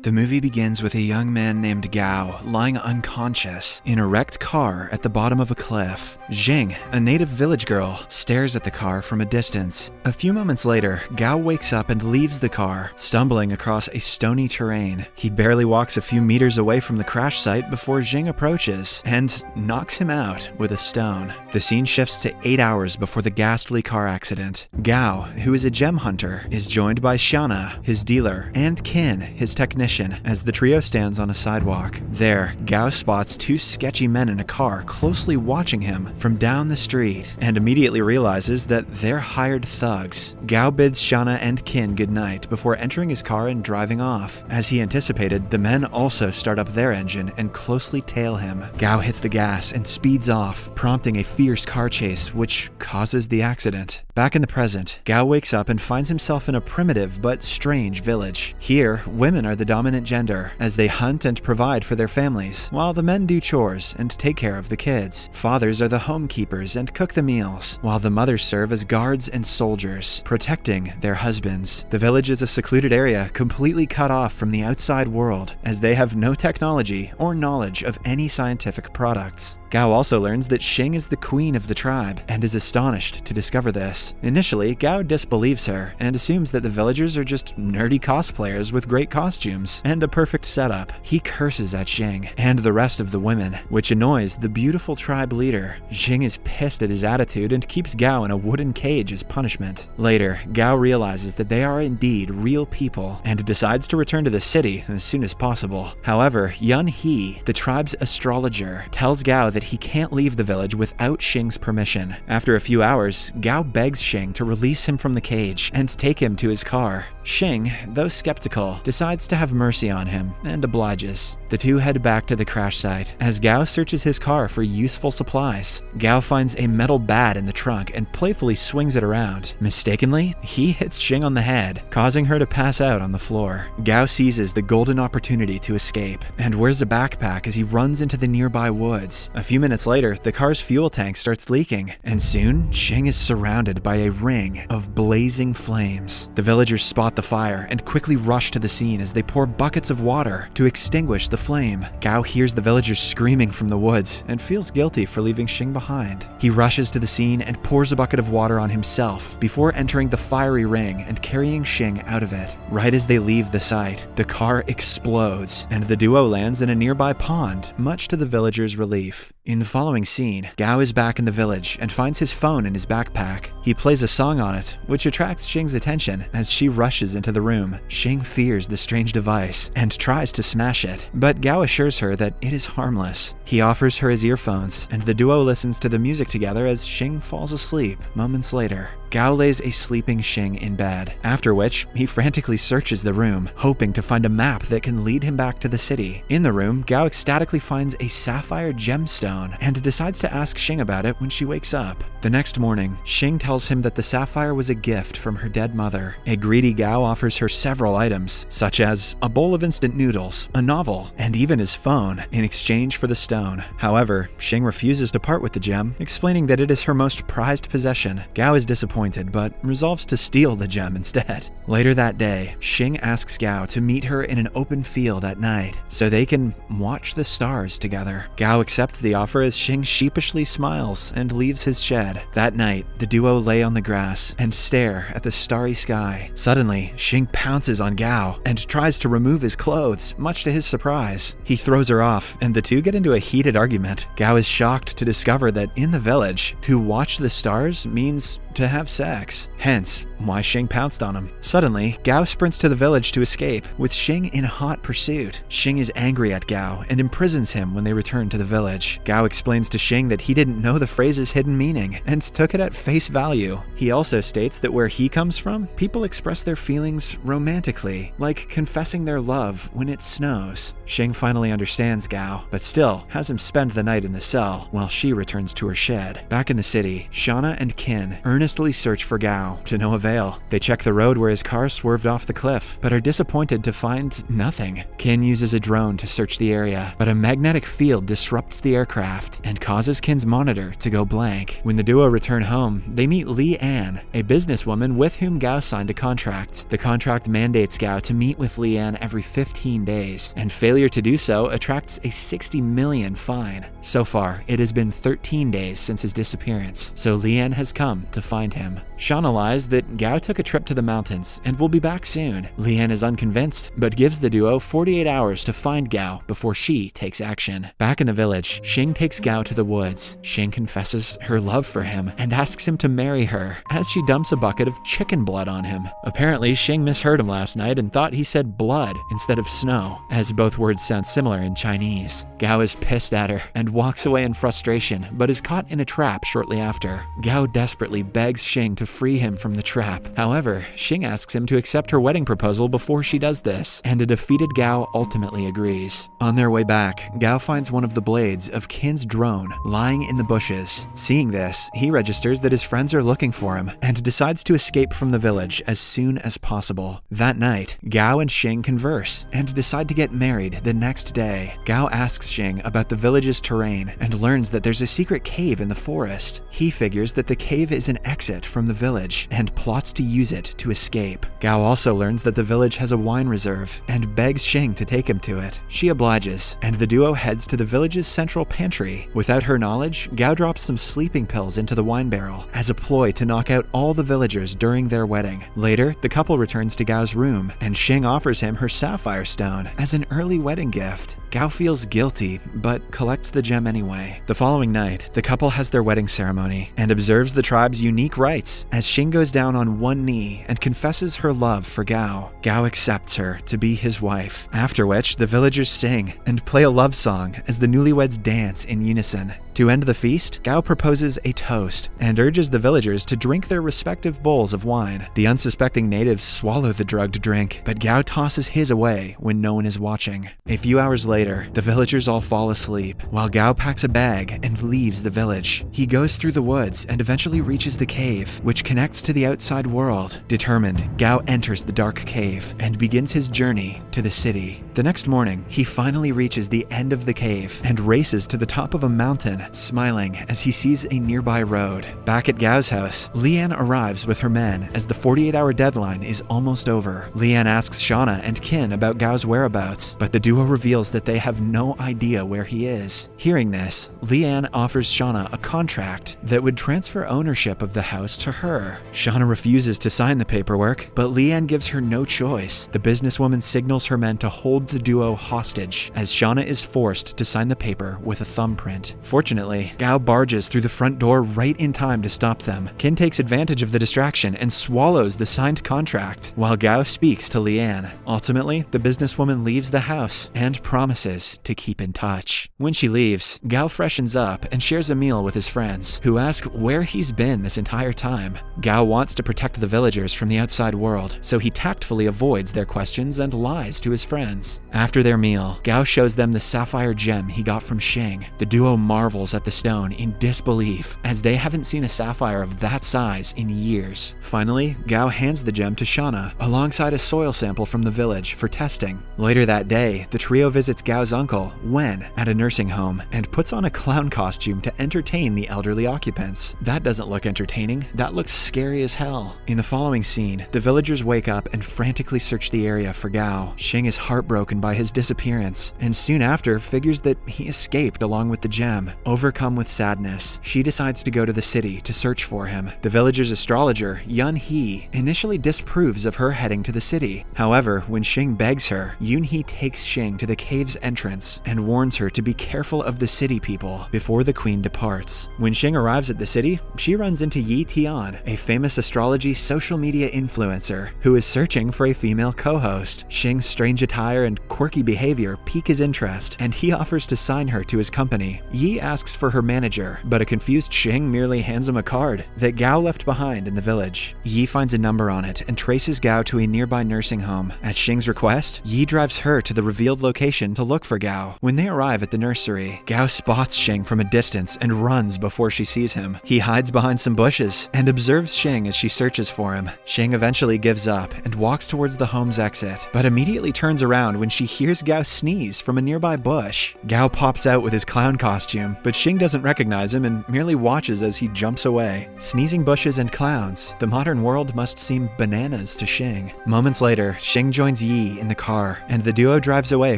The movie begins with a young man named Gao lying unconscious in a wrecked car at the bottom of a cliff. Jing, a native village girl, stares at the car from a distance. A few moments later, Gao wakes up and leaves the car, stumbling across a stony terrain. He barely walks a few meters away from the crash site before Jing approaches and knocks him out with a stone. The scene shifts to 8 hours before the ghastly car accident. Gao, who is a gem hunter, is joined by Xiana, his dealer, and Qin, his technician, as the trio stands on a sidewalk. There, Gao spots two sketchy men in a car closely watching him from down the street and immediately realizes that they're hired thugs. Gao bids Xiana and Qin goodnight before entering his car and driving off. As he anticipated, the men also start up their engine and closely tail him. Gao hits the gas and speeds off, prompting a fierce car chase, which causes the accident. Back in the present, Gao wakes up and finds himself in a primitive but strange village. Here, women are the dominant gender, as they hunt and provide for their families, while the men do chores and take care of the kids. Fathers are the homekeepers and cook the meals, while the mothers serve as guards and soldiers, protecting their husbands. The village is a secluded area completely cut off from the outside world, as they have no technology or knowledge of any scientific products. Gao also learns that Xing is the queen of the tribe and is astonished to discover this. Initially, Gao disbelieves her and assumes that the villagers are just nerdy cosplayers with great costumes and a perfect setup. He curses at Xing and the rest of the women, which annoys the beautiful tribe leader. Xing is pissed at his attitude and keeps Gao in a wooden cage as punishment. Later, Gao realizes that they are indeed real people and decides to return to the city as soon as possible. However, Yun He, the tribe's astrologer, tells Gao that he can't leave the village without Xing's permission. After a few hours, Gao begs Xing to release him from the cage and take him to his car. Xing, though skeptical, decides to have mercy on him and obliges. The two head back to the crash site as Gao searches his car for useful supplies. Gao finds a metal bat in the trunk and playfully swings it around. Mistakenly, he hits Xing on the head, causing her to pass out on the floor. Gao seizes the golden opportunity to escape and wears a backpack as he runs into the nearby woods. A few minutes later, the car's fuel tank starts leaking, and soon, Xing is surrounded by a ring of blazing flames. The villagers spot the fire and quickly rush to the scene as they pour buckets of water to extinguish the flame. Gao hears the villagers screaming from the woods and feels guilty for leaving Xing behind. He rushes to the scene and pours a bucket of water on himself before entering the fiery ring and carrying Xing out of it. Right as they leave the site, the car explodes and the duo lands in a nearby pond, much to the villagers' relief. In the following scene, Gao is back in the village and finds his phone in his backpack. He plays a song on it, which attracts Xing's attention as she rushes into the room. Xing fears the strange device and tries to smash it, but Gao assures her that it is harmless. He offers her his earphones, and the duo listens to the music together as Xing falls asleep moments later. Gao lays a sleeping Xing in bed, after which he frantically searches the room, hoping to find a map that can lead him back to the city. In the room, Gao ecstatically finds a sapphire gemstone and decides to ask Xing about it when she wakes up. The next morning, Xing tells him that the sapphire was a gift from her dead mother. A greedy Gao offers her several items, such as a bowl of instant noodles, a novel, and even his phone, in exchange for the stone. However, Xing refuses to part with the gem, explaining that it is her most prized possession. Gao is disappointed, but resolves to steal the gem instead. Later that day, Xing asks Gao to meet her in an open field at night, so they can watch the stars together. Gao accepts the offer as Xing sheepishly smiles and leaves his shed. That night, the duo lay on the grass and stare at the starry sky. Suddenly, Xing pounces on Gao and tries to remove his clothes, much to his surprise. He throws her off, and the two get into a heated argument. Gao is shocked to discover that in the village, to watch the stars means to have sex, hence why Xing pounced on him. Suddenly, Gao sprints to the village to escape, with Xing in hot pursuit. Xing is angry at Gao and imprisons him when they return to the village. Gao explains to Xing that he didn't know the phrase's hidden meaning and took it at face value. He also states that where he comes from, people express their feelings romantically, like confessing their love when it snows. Xing finally understands Gao, but still has him spend the night in the cell while she returns to her shed. Back in the city, Xiana and Qin earnestly search for Gao to no avail. avail. They check the road where his car swerved off the cliff, but are disappointed to find nothing. Kin uses a drone to search the area, but a magnetic field disrupts the aircraft and causes Kin's monitor to go blank. When the duo return home, they meet Lee Ann, a businesswoman with whom Gao signed a contract. The contract mandates Gao to meet with Lee Ann every 15 days, and failure to do so attracts a 60 million fine. So far, it has been 13 days since his disappearance, so Lee Ann has come to find him. Shauna lies that Gao took a trip to the mountains and will be back soon. Lee Ann is unconvinced, but gives the duo 48 hours to find Gao before she takes action. Back in the village, Xing takes Gao to the woods. Xing confesses her love for him and asks him to marry her, as she dumps a bucket of chicken blood on him. Apparently, Xing misheard him last night and thought he said blood instead of snow, as both words sound similar in Chinese. Gao is pissed at her and walks away in frustration, but is caught in a trap shortly after. Gao desperately begs Xing to free him from the trap. However, Xing asks him to accept her wedding proposal before she does this, and a defeated Gao ultimately agrees. On their way back, Gao finds one of the blades of Kin's drone lying in the bushes. Seeing this, he registers that his friends are looking for him and decides to escape from the village as soon as possible. That night, Gao and Xing converse and decide to get married the next day. Gao asks Xing about the village's terrain and learns that there's a secret cave in the forest. He figures that the cave is an exit from the village and plots to use it to escape. Gao also learns that the village has a wine reserve and begs Xing to take him to it. She obliges, and the duo heads to the village's central pantry. Without her knowledge, Gao drops some sleeping pills into the wine barrel as a ploy to knock out all the villagers during their wedding. Later, the couple returns to Gao's room, and Xing offers him her sapphire stone as an early wedding gift. Gao feels guilty, but collects the gem anyway. The following night, the couple has their wedding ceremony and observes the tribe's unique rites as Xing goes down on one knee and confesses her love for Gao. Gao accepts her to be his wife, after which the villagers sing and play a love song as the newlyweds dance in unison. To end the feast, Gao proposes a toast and urges the villagers to drink their respective bowls of wine. The unsuspecting natives swallow the drugged drink, but Gao tosses his away when no one is watching. A few hours later, the villagers all fall asleep, while Gao packs a bag and leaves the village. He goes through the woods and eventually reaches the cave, which connects to the outside world. Determined, Gao enters the dark cave and begins his journey to the city. The next morning, he finally reaches the end of the cave and races to the top of a mountain, smiling as he sees a nearby road. Back at Gao's house, Lee Ann arrives with her men as the 48-hour deadline is almost over. Lee Ann asks Shauna and Kin about Gao's whereabouts, but the duo reveals that they have no idea where he is. Hearing this, Lee Ann offers Shauna a contract that would transfer ownership of the house to her. Shauna refuses to sign the paperwork, but Lee Ann gives her no choice. The businesswoman signals her men to hold the duo hostage, as Shauna is forced to sign the paper with a thumbprint. Fortunately, Gao barges through the front door right in time to stop them. Kin takes advantage of the distraction and swallows the signed contract, while Gao speaks to Lee Ann. Ultimately, the businesswoman leaves the house and promises to keep in touch. When she leaves, Gao freshens up and shares a meal with his friends, who ask where he's been this entire time. Gao wants to protect the villagers from the outside world, so he tactfully avoids their questions and lies to his friends. After their meal, Gao shows them the sapphire gem he got from Xing. The duo marvels at the stone in disbelief, as they haven't seen a sapphire of that size in years. Finally, Gao hands the gem to Shauna, alongside a soil sample from the village for testing. Later that day, the trio visits Gao's uncle, Wen, at a nursing home, and puts on a clown costume to entertain the elderly occupants. That doesn't look entertaining, that looks scary as hell. In the following scene, the villagers wake up and frantically search the area for Gao. Xing is heartbroken by his disappearance, and soon after figures that he escaped along with the gem. Overcome with sadness, she decides to go to the city to search for him. The villager's astrologer, Yun He, initially disapproves of her heading to the city. However, when Xing begs her, Yun He takes Xing to the cave's entrance and warns her to be careful of the city people before the queen departs. When Xing arrives at the city, she runs into Yi Tian, a famous astrology social media influencer who is searching for a female co-host. Xing's strange attire and quirky behavior pique his interest, and he offers to sign her to his company. Yi asks asks for her manager, but a confused Xing merely hands him a card that Gao left behind in the village. Yi finds a number on it and traces Gao to a nearby nursing home. At Xing's request, Yi drives her to the revealed location to look for Gao. When they arrive at the nursery, Gao spots Xing from a distance and runs before she sees him. He hides behind some bushes and observes Xing as she searches for him. Xing eventually gives up and walks towards the home's exit, but immediately turns around when she hears Gao sneeze from a nearby bush. Gao pops out with his clown costume, but Xing doesn't recognize him and merely watches as he jumps away. Sneezing bushes and clowns, the modern world must seem bananas to Xing. Moments later, Xing joins Yi in the car, and the duo drives away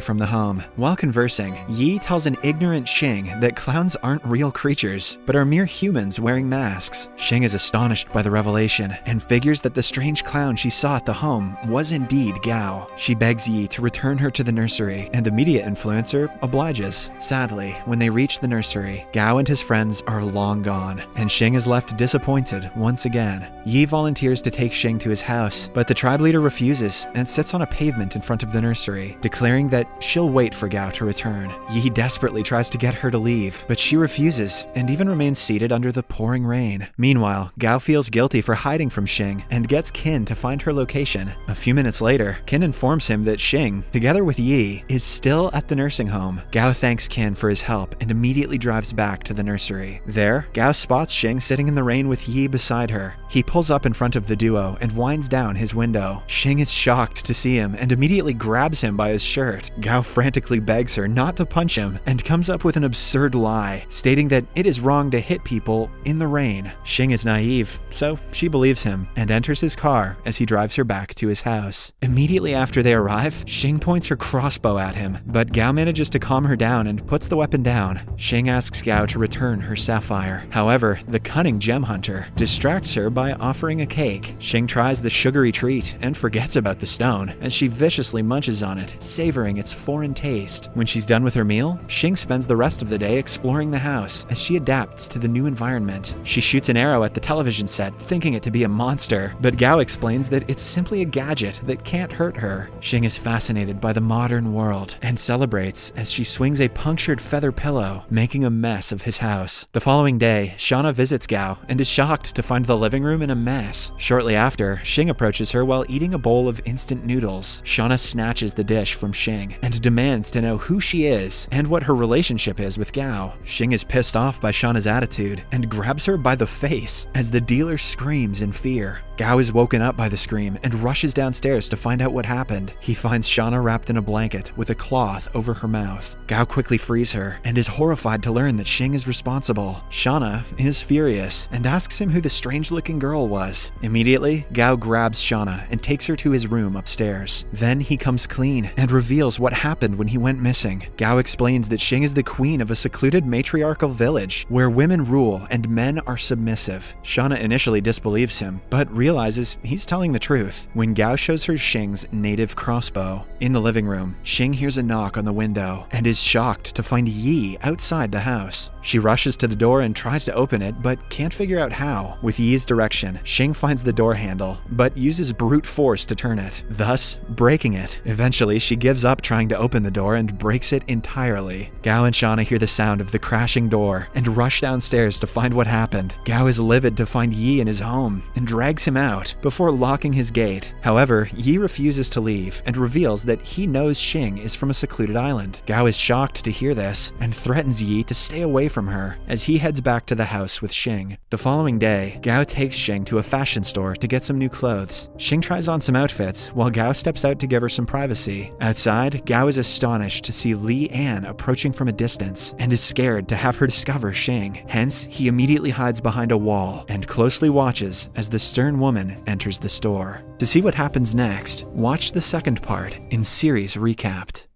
from the home. While conversing, Yi tells an ignorant Xing that clowns aren't real creatures, but are mere humans wearing masks. Xing is astonished by the revelation and figures that the strange clown she saw at the home was indeed Gao. She begs Yi to return her to the nursery, and the media influencer obliges. Sadly, when they reach the nursery, Gao and his friends are long gone, and Xing is left disappointed once again. Yi volunteers to take Xing to his house, but the tribe leader refuses and sits on a pavement in front of the nursery, declaring that she'll wait for Gao to return. Yi desperately tries to get her to leave, but she refuses and even remains seated under the pouring rain. Meanwhile, Gao feels guilty for hiding from Xing and gets Qin to find her location. A few minutes later, Qin informs him that Xing, together with Yi, is still at the nursing home. Gao thanks Qin for his help and immediately drives back to the nursery. There, Gao spots Xing sitting in the rain with Yi beside her. He pulls up in front of the duo and winds down his window. Xing is shocked to see him and immediately grabs him by his shirt. Gao frantically begs her not to punch him and comes up with an absurd lie, stating that it is wrong to hit people in the rain. Xing is naive, so she believes him and enters his car as he drives her back to his house. Immediately after they arrive, Xing points her crossbow at him, but Gao manages to calm her down and puts the weapon down. Xing asks Gao to return her sapphire. However, the cunning gem hunter distracts her by offering a cake. Xing tries the sugary treat and forgets about the stone as she viciously munches on it, savoring its foreign taste. When she's done with her meal, Xing spends the rest of the day exploring the house as she adapts to the new environment. She shoots an arrow at the television set, thinking it to be a monster, but Gao explains that it's simply a gadget that can't hurt her. Xing is fascinated by the modern world and celebrates as she swings a punctured feather pillow, making a mess of his house. The following day, Shauna visits Gao and is shocked to find the living room in a mess. Shortly after, Xing approaches her while eating a bowl of instant noodles. Shauna snatches the dish from Xing and demands to know who she is and what her relationship is with Gao. Xing is pissed off by Shauna's attitude and grabs her by the face as the dealer screams in fear. Gao is woken up by the scream and rushes downstairs to find out what happened. He finds Shauna wrapped in a blanket with a cloth over her mouth. Gao quickly frees her and is horrified to learn that Xing is responsible. Shauna is furious and asks him who the strange-looking girl was. Immediately, Gao grabs Shauna and takes her to his room upstairs. Then he comes clean and reveals what happened when he went missing. Gao explains that Xing is the queen of a secluded matriarchal village where women rule and men are submissive. Shauna initially disbelieves him, but realizes he's telling the truth when Gao shows her Xing's native crossbow. In the living room, Xing hears a knock on the window and is shocked to find Yi outside the house. She rushes to the door and tries to open it, but can't figure out how. With Yi's direction, Xing finds the door handle, but uses brute force to turn it, thus breaking it. Eventually, she gives up trying to open the door and breaks it entirely. Gao and Shauna hear the sound of the crashing door and rush downstairs to find what happened. Gao is livid to find Yi in his home and drags him out before locking his gate. However, Yi refuses to leave and reveals that he knows Xing is from a secluded island. Gao is shocked to hear this and threatens Yi to stay away from her as he heads back to the house with Xing. The following day, Gao takes Xing to a fashion store to get some new clothes. Xing tries on some outfits while Gao steps out to give her some privacy. Outside, Gao is astonished to see Li An approaching from a distance and is scared to have her discover Xing. Hence, he immediately hides behind a wall and closely watches as the stern woman enters the store. To see what happens next, watch the second part in Series Recapped.